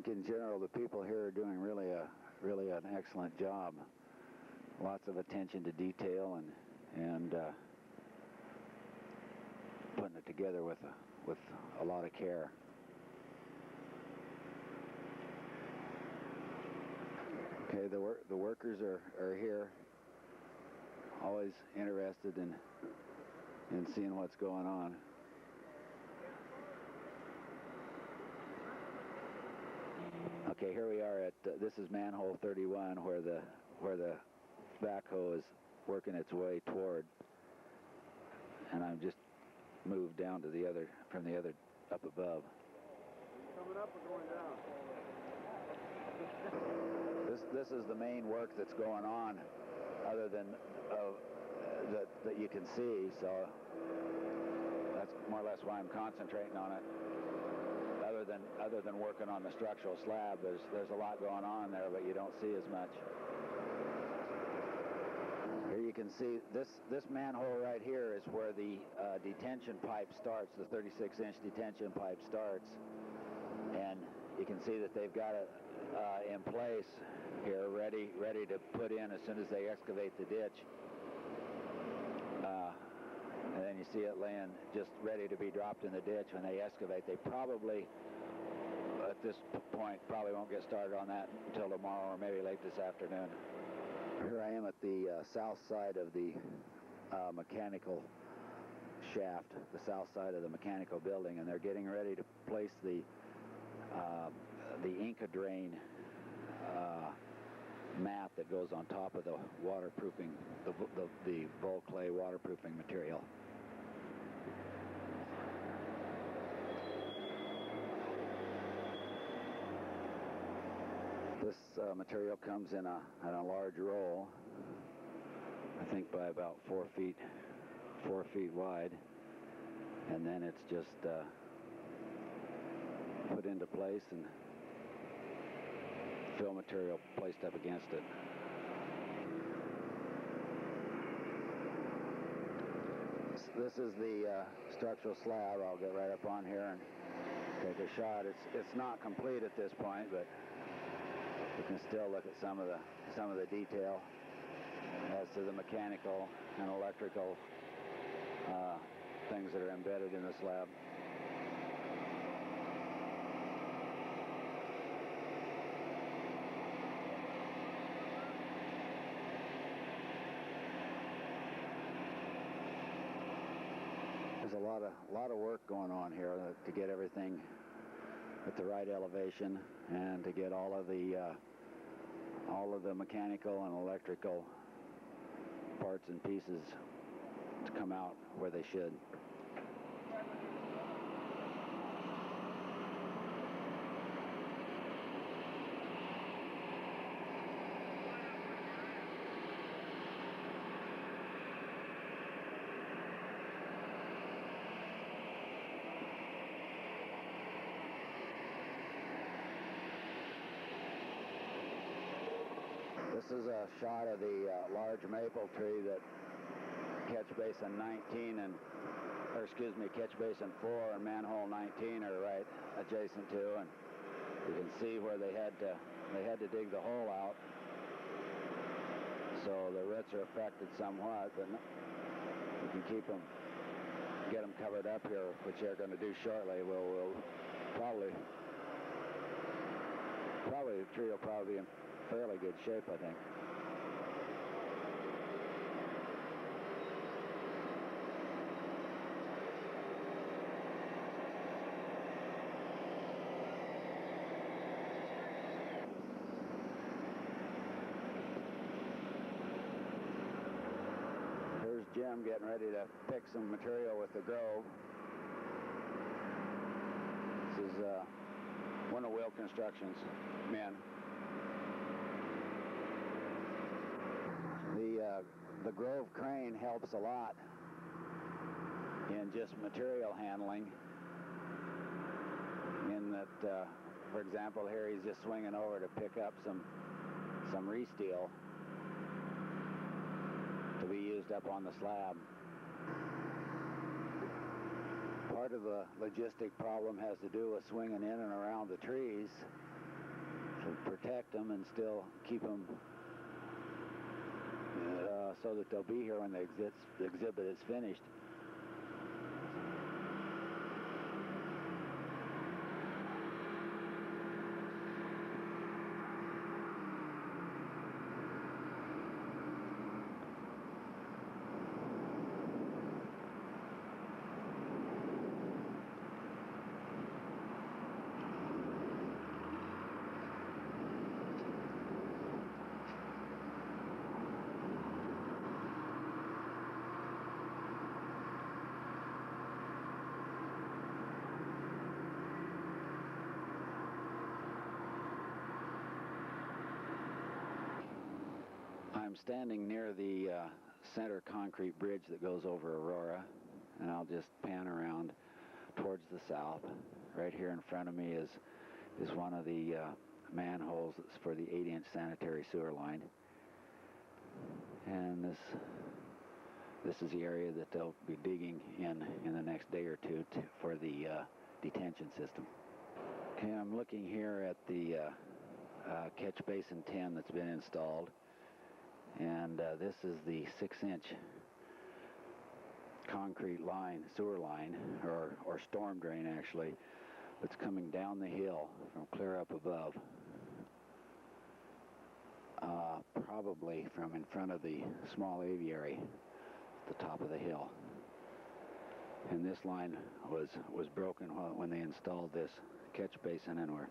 think in general the people here are doing really an excellent job. Lots of attention to detail and putting it together with a lot of care. Okay, the workers are here, always interested in seeing what's going on. Okay, here we are at this is manhole 31, where the backhoe is working its way toward, and I'm just moved down to the other up above. Coming up or going down? This is the main work that's going on, other than that you can see. So that's more or less why I'm concentrating on it. Other than working on the structural slab, there's a lot going on there, but you don't see as much. Here you can see this manhole right here is where the detention pipe starts. The 36-inch detention pipe starts, and you can see that they've got it in place here, ready to put in as soon as they excavate the ditch. And then you see it laying just ready to be dropped in the ditch when they excavate. They probably, at this point, probably won't get started on that until tomorrow or maybe late this afternoon. Here I am at the south side of the mechanical shaft, the south side of the mechanical building, and they're getting ready to place the Inca drain mat that goes on top of the waterproofing, the vol clay waterproofing material. This material comes in a large roll, I think by about 4 feet wide, and then it's just put into place and fill material placed up against it. This is the structural slab. I'll get right up on here and take a shot. It's not complete at this point, but you can still look at some of the detail as to the mechanical and electrical things that are embedded in the slab. There's a lot of work going on here to get everything at the right elevation and to get all of the mechanical and electrical parts and pieces to come out where they should. This is a shot of the large maple tree that catch basin 19 catch basin 4 and manhole 19 are right adjacent to, and you can see where they had to dig the hole out, so the roots are affected somewhat, but you can get them covered up here, which they're going to do shortly. We'll probably the tree will probably be in fairly good shape, I think. Here's Jim getting ready to pick some material with the Grove. This is one of Will Construction's men. The Grove crane helps a lot in just material handling, in that, for example, here he's just swinging over to pick up some re-steel to be used up on the slab. Part of the logistic problem has to do with swinging in and around the trees protect them and still keep them so that they'll be here when the exhibit is finished. I'm standing near the center concrete bridge that goes over Aurora, and I'll just pan around towards the south. Right here in front of me is one of the manholes that's for the 8-inch sanitary sewer line, and this is the area that they'll be digging in the next day or two for the detention system. Okay, I'm looking here at the catch basin 10 that's been installed. And this is the 6-inch concrete line, sewer line, or storm drain actually, that's coming down the hill from clear up above. Probably from in front of the small aviary at the top of the hill. And this line was broken when they installed this catch basin, and we're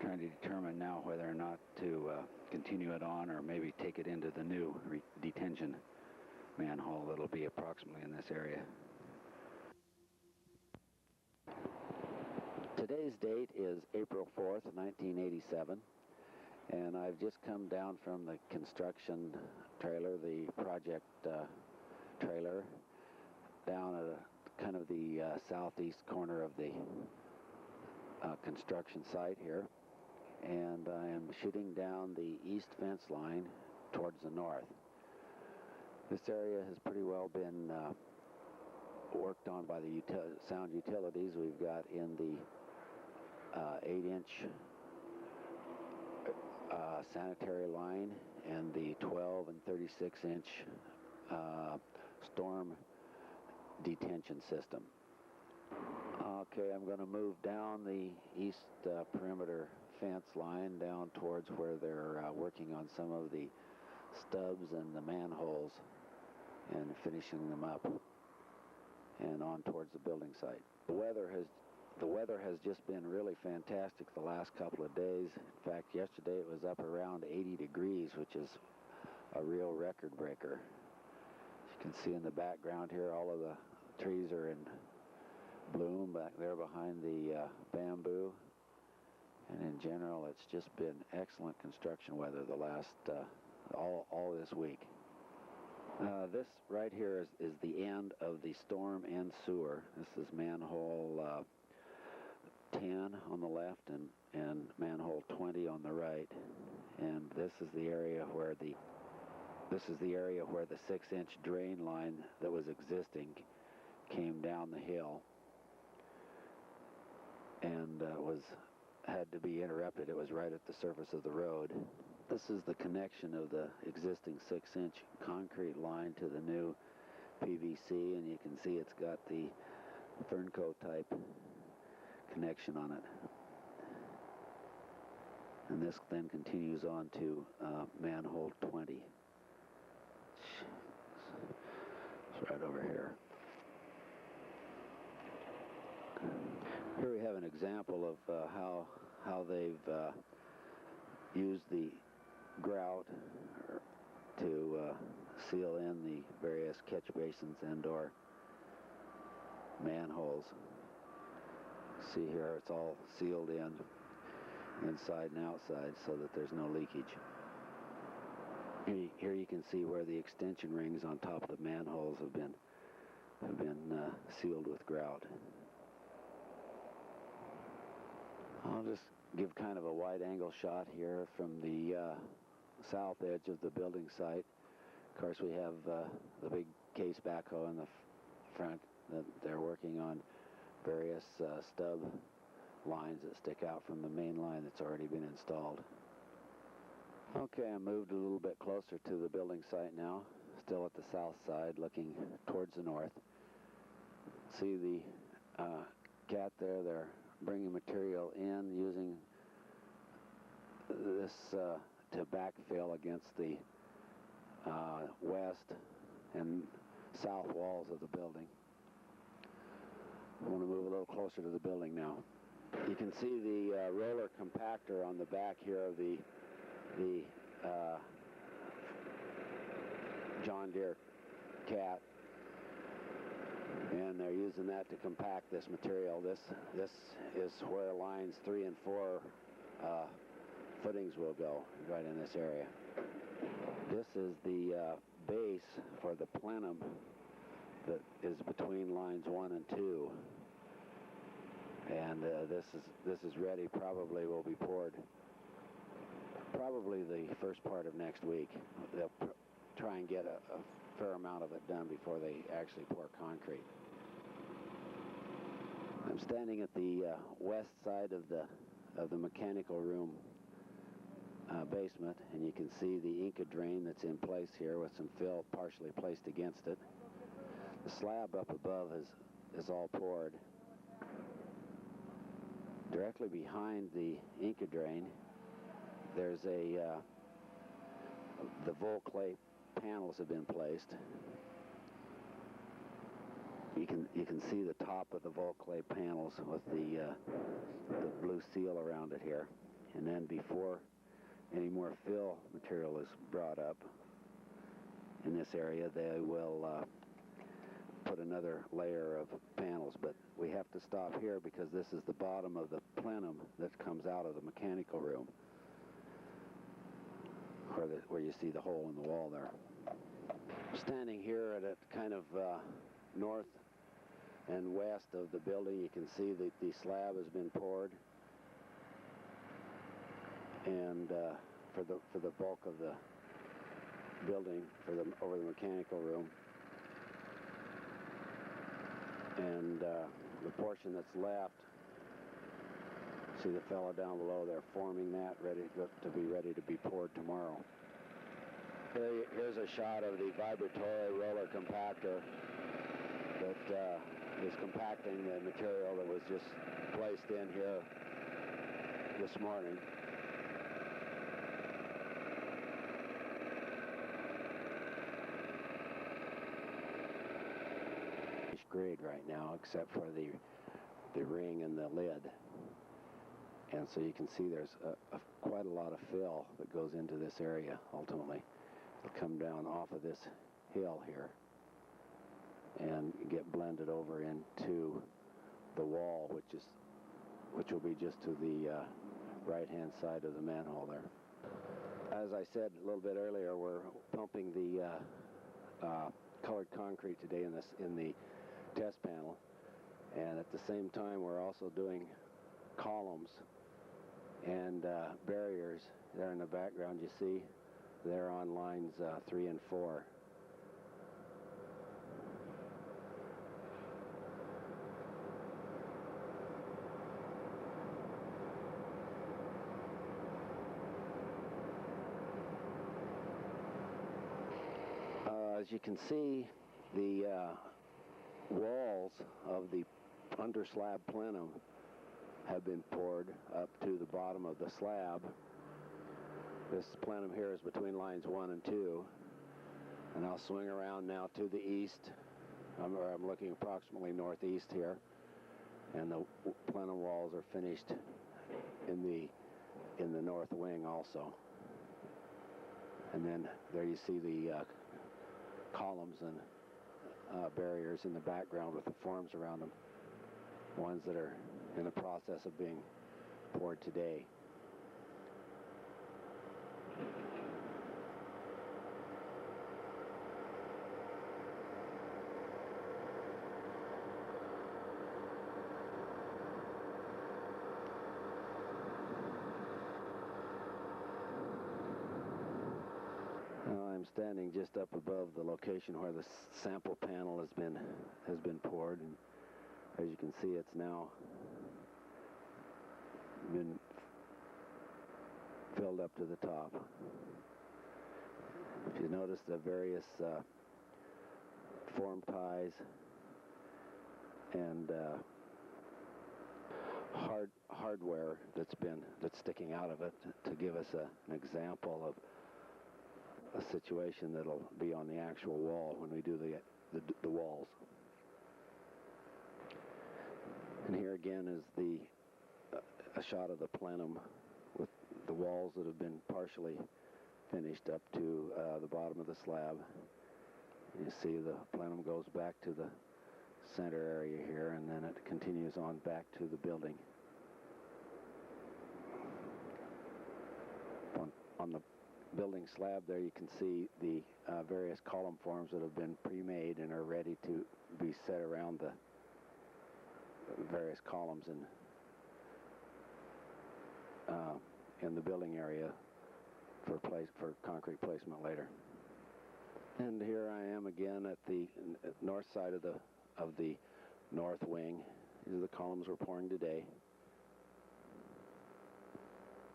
trying to determine now whether or not to continue it on or maybe take it into the new detention manhole that'll be approximately in this area. Today's date is April 4th, 1987, and I've just come down from the construction trailer, the project trailer, down at kind of the southeast corner of the construction site here. And I am shooting down the east fence line towards the north. This area has pretty well been worked on by the sound utilities. We've got in the 8-inch sanitary line and the 12 and 36-inch storm detention system. Okay, I'm going to move down the east perimeter fence line down towards where they're working on some of the stubs and the manholes and finishing them up, and on towards the building site. The weather has just been really fantastic the last couple of days. In fact, yesterday it was up around 80 degrees, which is a real record breaker. As you can see in the background here, all of the trees are in bloom back there behind the bamboo. And in general, it's just been excellent construction weather the last, all this week. This right here is the end of the storm and sewer. This is manhole 10 on the left and manhole 20 on the right. And this is the area where the 6-inch drain line that was existing came down the hill and had to be interrupted. It was right at the surface of the road. This is the connection of the existing 6-inch concrete line to the new PVC, and you can see it's got the Fernco type connection on it. And this then continues on to manhole 20. It's right over here. Here we have an example of how they've used the grout to seal in the various catch basins and/or manholes. See here, it's all sealed in inside and outside so that there's no leakage. Here you can see where the extension rings on top of the manholes have been sealed with grout. I'll just give kind of a wide-angle shot here from the south edge of the building site. Of course, we have the big case backhoe in the front that they're working on various stub lines that stick out from the main line that's already been installed. Okay, I moved a little bit closer to the building site now, still at the south side, looking towards the north. See the cat there, they're bringing material in using this to backfill against the west and south walls of the building. I want to move a little closer to the building now. You can see the roller compactor on the back here of the John Deere cat, and they're using that to compact this material. This is where lines 3 and 4 footings will go, right in this area. This is the base for the plenum that is between lines 1 and 2, and this is ready. Probably will be poured probably the first part of next week. They'll try and get a fair amount of it done before they actually pour concrete. I'm standing at the west side of the mechanical room basement, and you can see the Inca drain that's in place here with some fill partially placed against it. The slab up above is all poured. Directly behind the Inca drain, there's the vol clay panels have been placed. You can see the top of the vol clay panels with the blue seal around it here. And then before any more fill material is brought up in this area, they will put another layer of panels. But we have to stop here because this is the bottom of the plenum that comes out of the mechanical room, where you see the hole in the wall there. Standing here at a kind of north and west of the building, you can see that the slab has been poured, and for the bulk of the building, over the mechanical room, and the portion that's left, see the fellow down below there forming that, ready to be poured tomorrow. Here's a shot of the vibratory roller compactor that is compacting the material that was just placed in here this morning. It's grade right now, except for the ring and the lid. And so you can see there's quite a lot of fill that goes into this area ultimately. It'll come down off of this hill here and get blended over into the wall, which will be just to the right-hand side of the manhole there. As I said a little bit earlier, we're pumping the colored concrete today in the test panel, and at the same time we're also doing columns and barriers there in the background. You see they're on lines 3 and 4. As you can see, the walls of the under slab plenum have been poured up to the bottom of the slab. This plenum here is between lines 1 and 2, and I'll swing around now to the east. I'm looking approximately northeast here, and the plenum walls are finished in the north wing also. And then there you see the columns and barriers in the background with the forms around them, ones that are in the process of being poured today. I'm standing just up above the location where the sample panel has been poured, and as you can see, it's now been filled up to the top. If you notice the various form ties and hardware that's sticking out of it to give us an example of a situation that'll be on the actual wall when we do the walls. And here again is a shot of the plenum with the walls that have been partially finished up to the bottom of the slab. You see the plenum goes back to the center area here, and then it continues on back to the building. On the building slab there you can see the various column forms that have been pre-made and are ready to be set around the various columns in the building area for concrete placement later. And here I am again at the north side of the north wing. These are the columns we're pouring today,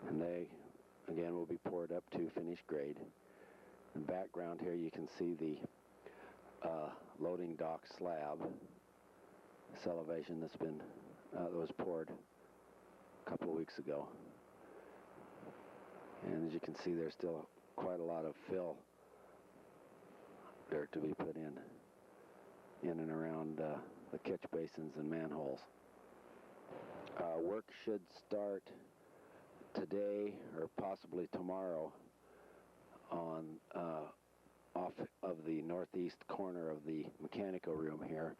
and they again will be poured up to finished grade. In the background here you can see the loading dock slab. This elevation that was poured a couple of weeks ago. And as you can see, there's still quite a lot of fill dirt to be put in and around the catch basins and manholes. Work should start today or possibly tomorrow on off of the northeast corner of the mechanical room here,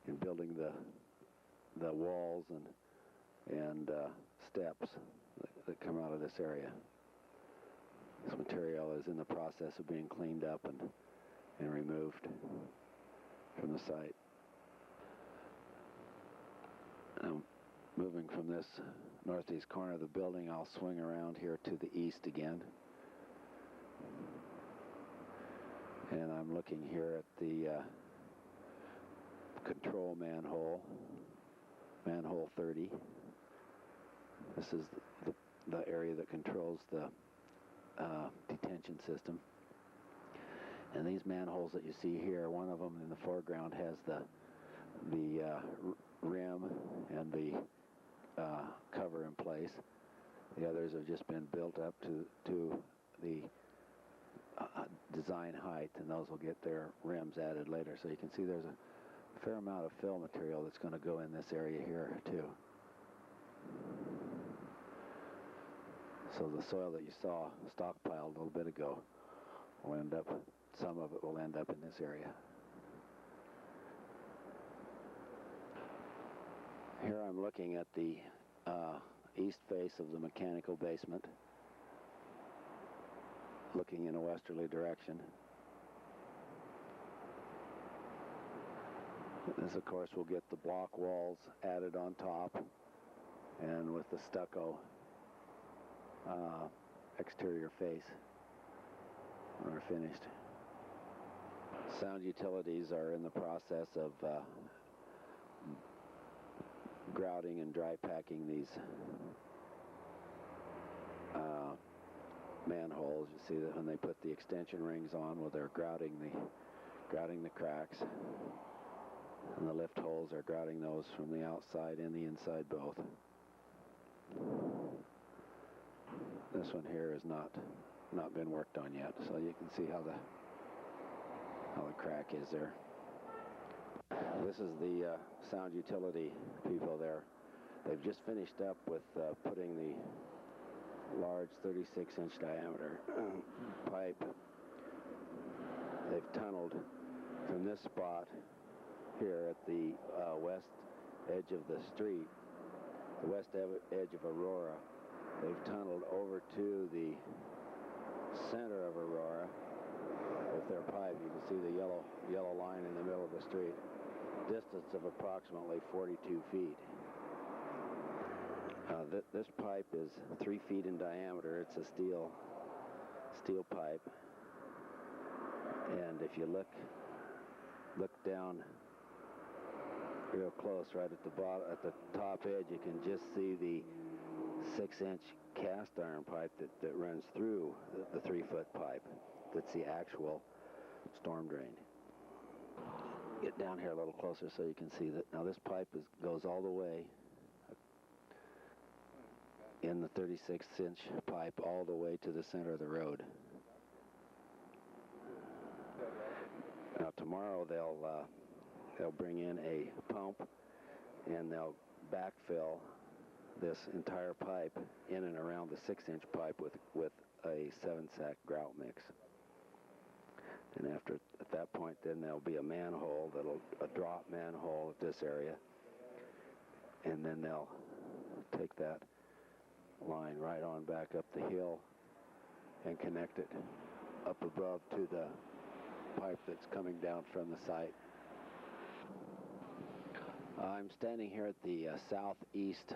in building the walls and steps that come out of this area. This material is in the process of being cleaned up and removed from the site. Now, moving from this northeast corner of the building, I'll swing around here to the east again. And I'm looking here at the control manhole 30. This is the area that controls the detention system. And these manholes that you see here, one of them in the foreground has the rim and the cover in place. The others have just been built up to the design height, and those will get their rims added later. So you can see there's a fair amount of fill material that's going to go in this area here too. So the soil that you saw stockpiled a little bit ago will end up, some of it will end up in this area. Here I'm looking at the east face of the mechanical basement, looking in a westerly direction. This, of course, will get the block walls added on top, and with the stucco exterior face when we're finished. Sound utilities are in the process of grouting and dry packing these manholes. You see that when they put the extension rings on, well, they're grouting the cracks, and the lift holes are grouting those from the outside and the inside both. This one here has not been worked on yet, so you can see how the crack is there. This is the sound utility people there. They've just finished up with putting the large 36-inch diameter pipe. They've tunneled from this spot here at the west edge of the street, the west edge of Aurora. They've tunneled over to the center of Aurora with their pipe. You can see the yellow line in the middle of the street. Distance of approximately 42 feet. This pipe is 3 feet in diameter. It's a steel pipe, and if you look down real close, right at the top edge, you can just see the 6-inch cast iron pipe that runs through the 3-foot pipe. That's the actual storm drain. Get down here a little closer so you can see that. Now this pipe goes all the way in the 36-inch pipe all the way to the center of the road. Now tomorrow they'll bring in a pump and they'll backfill this entire pipe in and around the 6-inch pipe with a 7-sack grout mix. And at that point, then there'll be a manhole, a drop manhole at this area, and then they'll take that line right on back up the hill and connect it up above to the pipe that's coming down from the site. I'm standing here at the southeast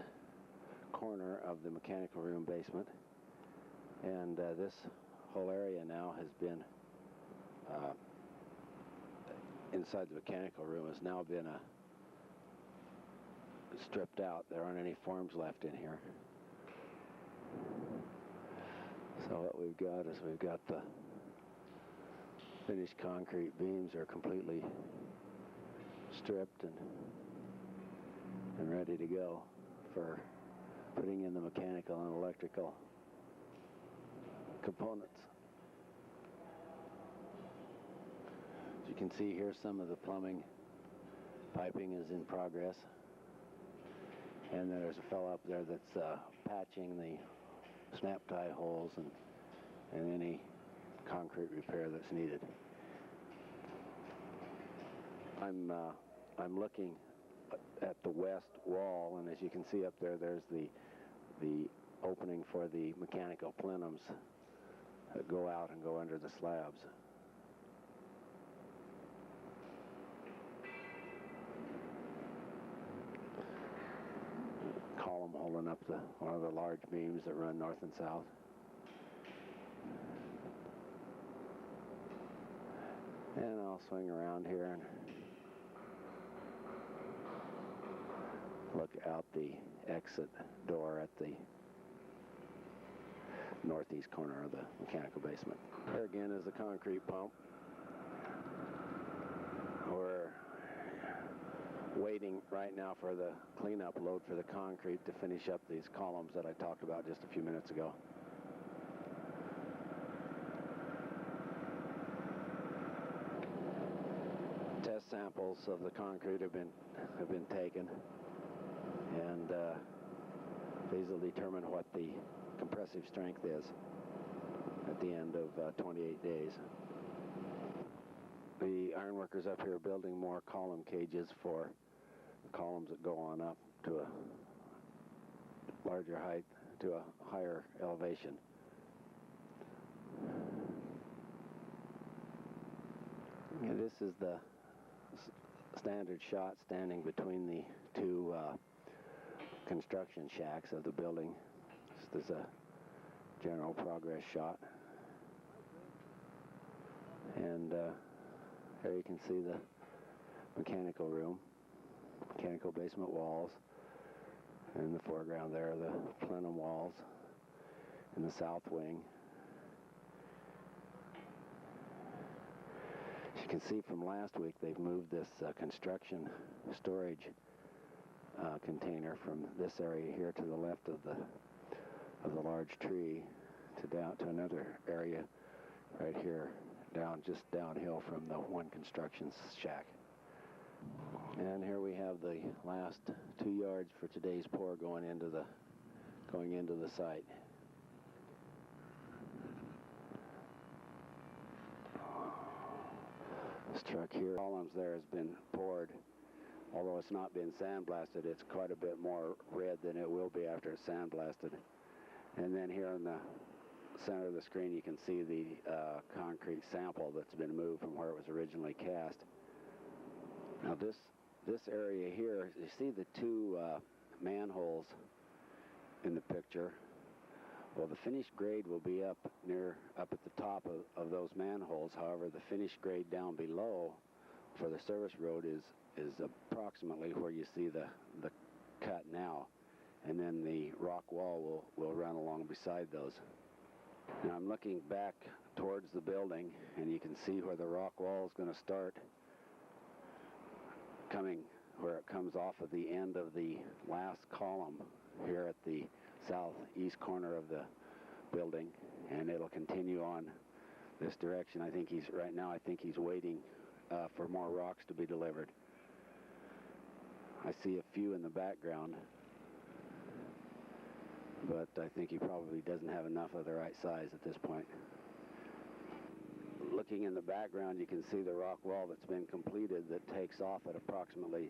corner of the mechanical room basement, and this whole area now has been inside the mechanical room has now been stripped out. There aren't any forms left in here. So what we've got is we've got the finished concrete beams are completely stripped and ready to go for putting in the mechanical and electrical components. As you can see here, some of the plumbing piping is in progress, and there's a fellow up there that's patching the snap tie holes and any concrete repair that's needed. I'm looking at the west wall, and as you can see up there, there's the opening for the mechanical plenums that go out and go under the slabs. Column holding up one of the large beams that run north and south. And I'll swing around here and look out the exit door at the northeast corner of the mechanical basement. There again is the concrete pump. We're waiting right now for the cleanup load for the concrete to finish up these columns that I talked about just a few minutes ago. Test samples of the concrete have been taken, and these will determine what the compressive strength is at the end of 28 days. The ironworkers up here are building more column cages for columns that go on up to a larger height, to a higher elevation. And this is the standard shot standing between the two construction shacks of the building. This is a general progress shot. And here you can see the mechanical room, mechanical basement walls. In the foreground there are the plenum walls in the south wing. As you can see from last week, they've moved this construction storage container from this area here to the left of the large tree to another area right here, just downhill from the one construction shack. And here we have the last 2 yards for today's pour going into the site. This truck here, columns there has been poured. Although it's not been sandblasted, it's quite a bit more red than it will be after it's sandblasted. And then here in the center of the screen, you can see the concrete sample that's been moved from where it was originally cast. Now this area here, you see the two manholes in the picture. Well, the finished grade will be up at the top of those manholes. However, the finished grade down below for the service road is approximately where you see the cut now. and then the rock wall will run along beside those. Now I'm looking back towards the building, and you can see where the rock wall is going to start, coming where it comes off of the end of the last column here at the southeast corner of the building, and it'll continue on this direction. I think right now he's waiting for more rocks to be delivered. I see a few in the background, but I think he probably doesn't have enough of the right size at this point. Looking in the background, you can see the rock wall that's been completed that takes off at approximately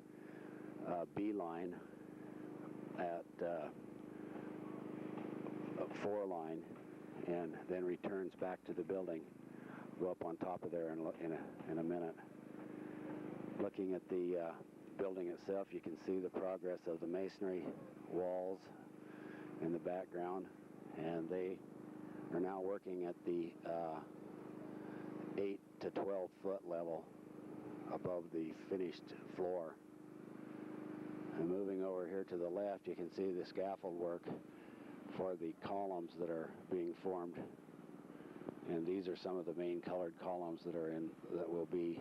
B-line at 4-line, and then returns back to the building. Go up on top of there in a minute. Looking at the building itself, you can see the progress of the masonry walls in the background, and they are now working at the 8 to 12 foot level above the finished floor. And moving over here to the left, you can see the scaffold work for the columns that are being formed, and these are some of the main colored columns that will be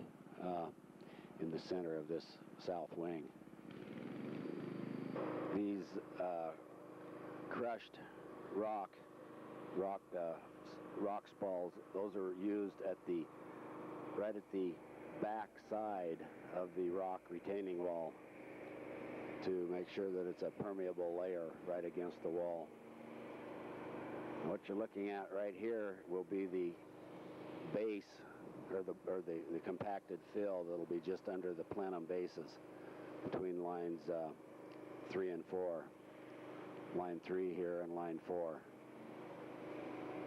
in the center of this south wing. These crushed rock spalls, those are used right at the back side of the rock retaining wall to make sure that it's a permeable layer right against the wall. What you're looking at right here will be the base, or the compacted fill that'll be just under the plenum bases between lines 3 and 4. Line 3 here and line 4.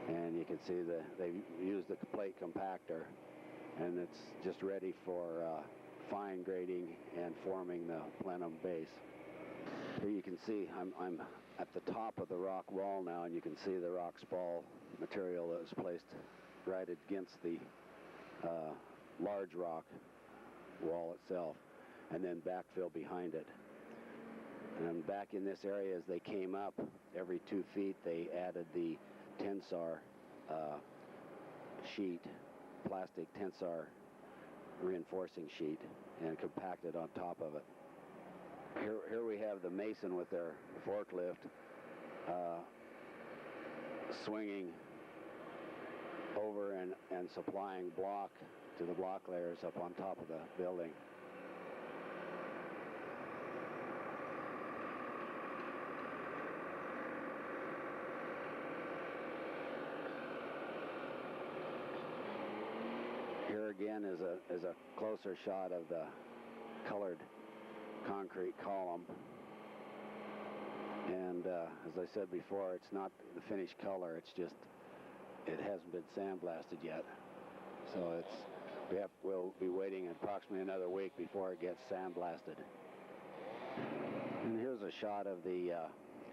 And you can see they've used the plate compactor, and it's just ready for fine grading and forming the plenum base. Here you can see I'm at the top of the rock wall now, and you can see the rock spall material that was placed right against the large rock wall itself, and then backfill behind it. And back in this area, as they came up every 2 feet, they added the tensar sheet, plastic tensar reinforcing sheet, and compacted on top of it. Here we have the mason with their forklift swinging over and supplying block to the block layers up on top of the building. Here again is a closer shot of the colored concrete column, and as I said before, it's not the finished color, it's just it hasn't been sandblasted yet, so we'll be waiting approximately another week before it gets sandblasted. And here's a shot of the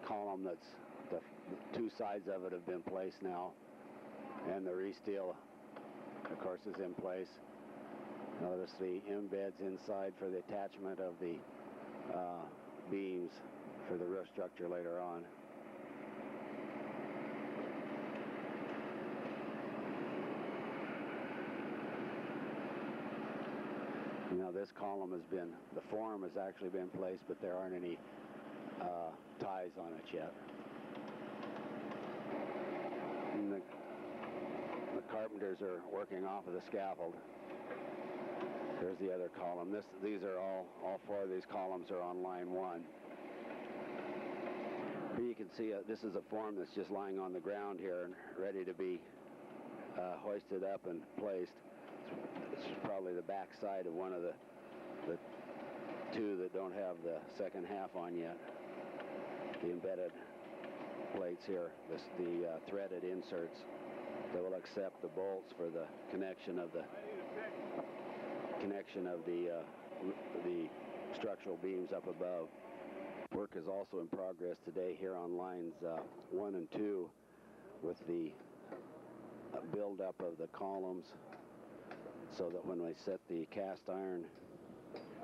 column that's the 2 sides of it have been placed now, and the resteel of course is in place. Notice the embeds inside for the attachment of the beams for the roof structure later on. Now this column the form has actually been placed, but there aren't any ties on it yet. And the carpenters are working off of the scaffold. There's the other column. These are all 4 of these columns are on line 1. Here you can see this is a form that's just lying on the ground here and ready to be hoisted up and placed. This is probably the back side of one of the 2 that don't have the second half on yet. The embedded plates here, the threaded inserts that will accept the bolts for the connection of the structural beams up above. Work is also in progress today here on lines 1 and 2 with the build-up of the columns, so that when we set the cast iron,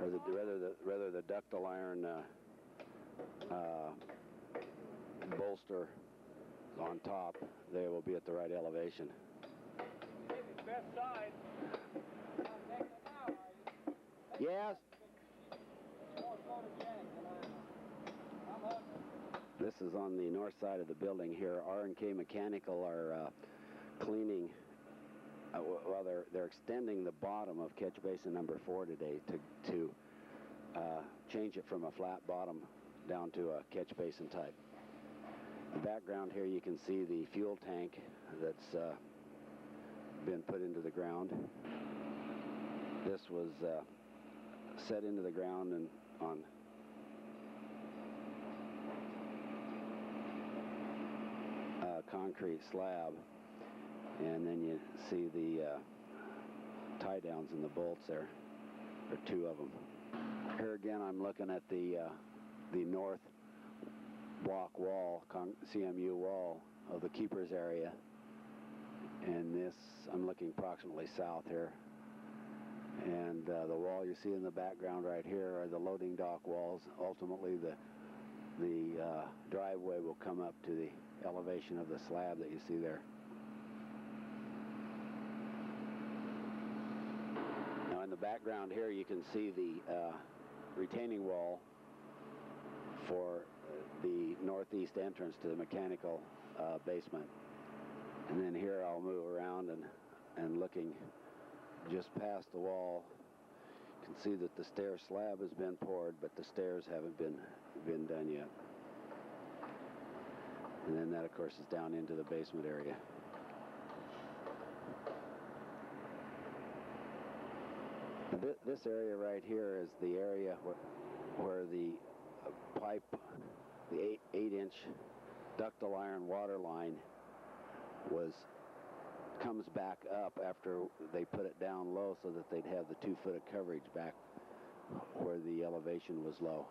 or rather the ductile iron bolster on top, they will be at the right elevation. Best side. Yes. This is on the north side of the building here. R&K Mechanical are cleaning. Well, they're extending the bottom of catch basin number 4 today to change it from a flat bottom down to a catch basin type. In the background here you can see the fuel tank that's been put into the ground. This was set into the ground and on a concrete slab, and then you see the tie downs in the bolts there. There are 2 of them. Here again I'm looking at the north block wall, CMU wall of the keepers area, and this I'm looking approximately south here, and the wall you see in the background right here are the loading dock walls. Ultimately the driveway will come up to the elevation of the slab that you see there. Now in the background here you can see the retaining wall for the northeast entrance to the mechanical basement. And then here I'll move around and looking just past the wall, you can see that the stair slab has been poured, but the stairs haven't been done yet. And then that of course is down into the basement area. This area right here is the area where the pipe, the 8-inch ductile iron water line comes back up after they put it down low so that they'd have the 2 foot of coverage back where the elevation was low.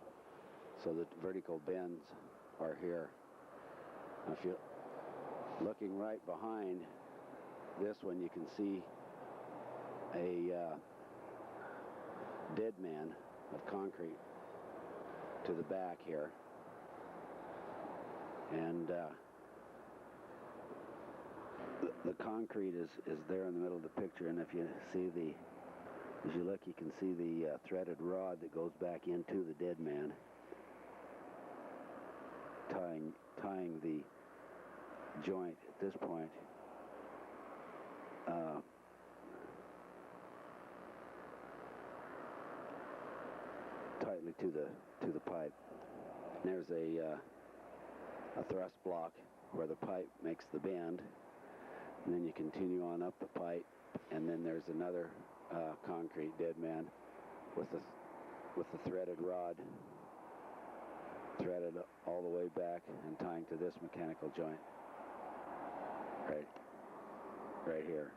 So the vertical bends are here. Now if you're looking right behind this one, you can see a dead man of concrete to the back here, and the concrete is there in the middle of the picture, and if you see as you look, you can see the threaded rod that goes back into the dead man, tying the joint at this point tightly to the pipe. There's a thrust block where the pipe makes the bend, and then you continue on up the pipe, and then there's another concrete dead man with the threaded rod threaded all the way back and tying to this mechanical joint right here.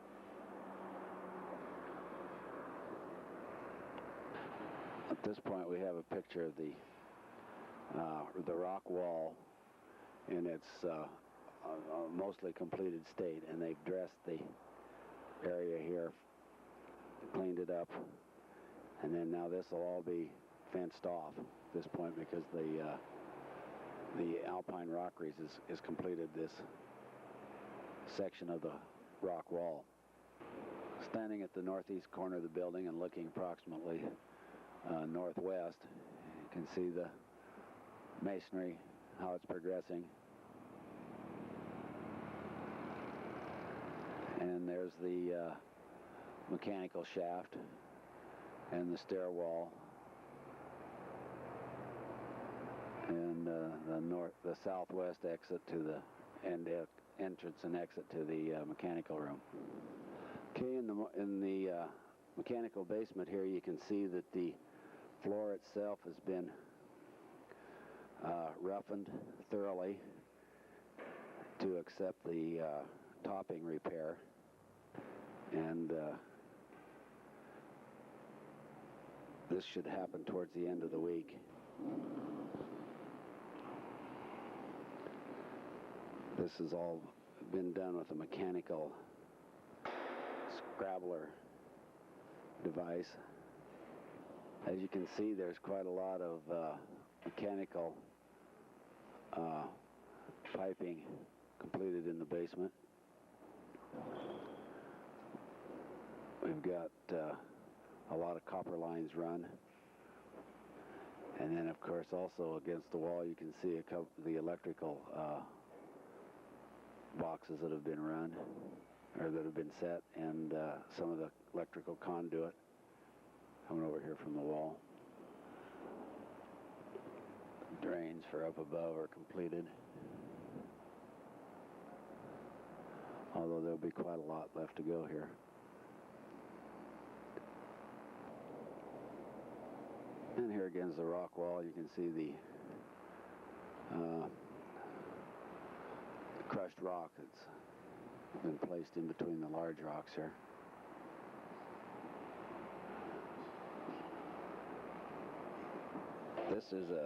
At this point we have a picture of the rock wall in its mostly completed state, and they've dressed the area here, cleaned it up, and then now this will all be fenced off at this point because the Alpine Rockeries is completed this section of the rock wall. Standing at the northeast corner of the building and looking approximately northwest, you can see the masonry, how it's progressing. And there's the mechanical shaft and the stair wall, and the southwest exit to the entrance and exit to the mechanical room. Okay, in the mechanical basement here, you can see that the floor itself has been roughened thoroughly to accept the topping repair, and this should happen towards the end of the week. This has all been done with a mechanical scrabbler device. As you can see, there's quite a lot of mechanical piping completed in the basement. We've got a lot of copper lines run. And then, of course, also against the wall, you can see a couple the electrical boxes that have been run, or that have been set, and some of the electrical conduit coming over here from the wall. Drains for up above are completed, although there'll be quite a lot left to go here. And here again is the rock wall. You can see the crushed rock that's been placed in between the large rocks here. This is a